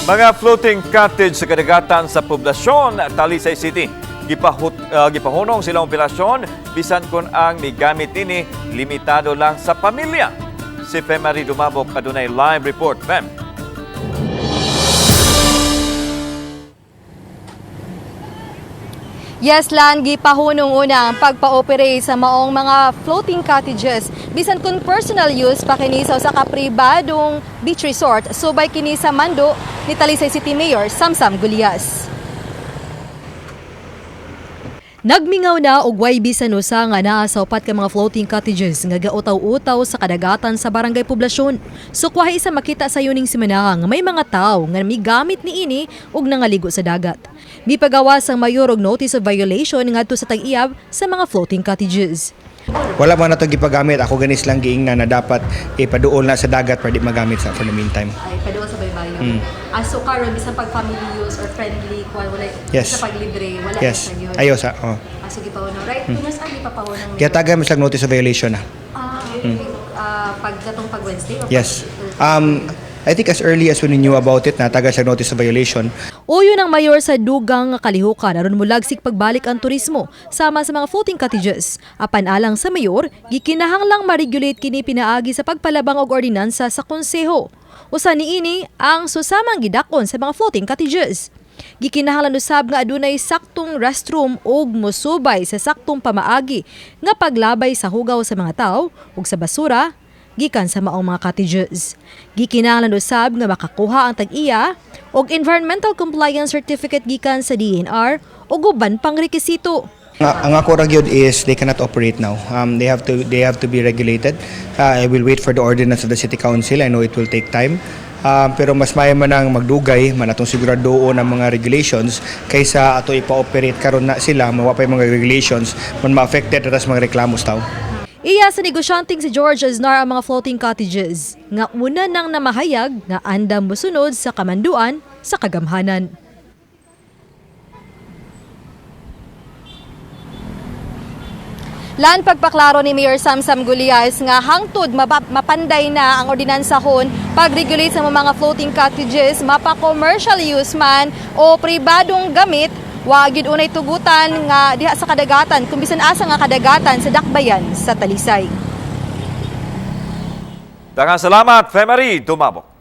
Mga floating cottage sa kadagatan sa poblasyon Talisay City. Gipahunong silang operasyon bisan kun ang migamit nini limitado lang sa pamilya. Si Femari Dumabok adunay live report. Fem. Yes, Lan, gipahunong una ang pagpa-operate sa maong mga floating cottages. Bisan kung personal use pa kini sa kapribadong beach resort, subay kini sa mando ni Talisay City Mayor Samsam Gulyas. Nagmingaw na og way bisan usa nga naa sa upat ka mga floating cottages nga gautaw-utaw sa kadagatan sa barangay poblasyon. Sukwahi isa makita sa yuning semana nga may mga tawo nga migamit niini og nangaligo sa dagat. Mipagawas ang mayor og notice of violation ngadto sa tag-iyab sa mga floating cottages. Wala man na ito gipagamit. Ako ganis lang giingnan na dapat ipaduol na sa dagat para di magamit sa for the meantime. Ay, paduol sa baybayon. So karon bisan pag family use or friendly, wala Yes. sa paglibre, wala Yes. sa yun. Ayaw sa. Oh. Sige pa no. Right, tunas agi pa pawon ng Kaya taga mas lang notice of violation na. pagdatong pag Wednesday o Yes. I think as early as we knew about it na taga sa notice of violation. Uyo ng mayor sa dugang nga kalihukan aron mulagsik pagbalik ang turismo sama sa mga floating cottages. Apan alang sa mayor, gikinahanglang ma-regulate kini pinaagi sa pagpalabang og ordinansa sa konseho. Usa niini ang susamang gidakon sa mga floating cottages. Gikinahanglan usab nga adunay saktong restroom ug mosubay sa saktong pamaagi nga paglabay sa hugaw sa mga tawo ug sa basura gikan sa maong mga cottages. Gikinahanglan usab nga makakuha ang tag-iya og environmental compliance certificate gikan sa DNR ug uban pang rekisito. Ang ako ra gyud is they cannot operate now. They have to be regulated. I will wait for the ordinance of the city council. I know it will take time. Pero mas may man ang magdugay man atong siguradoon ang mga regulations kaysa ato ipa-operate karon na sila mawa pa yung mga regulations man ma-affected atas mga reklamos taw. Iya sa negosyanteng si George Aznar ang mga floating cottages nga una nang namahayag nga andam mosunod sa kamanduan sa kagamhanan. Lan pagpaklaro ni Mayor Samsam Gulyas nga hangtod mapanday na ang ordinansahon pag-regulate sa mga floating cottages mapa-commercial use man o pribadong gamit. Wagid unay tugutan nga diha sa kadagatan kung bisan asa nga kadagatan sa dakbayan sa Talisay. Daghang salamat, Femari Dumabok.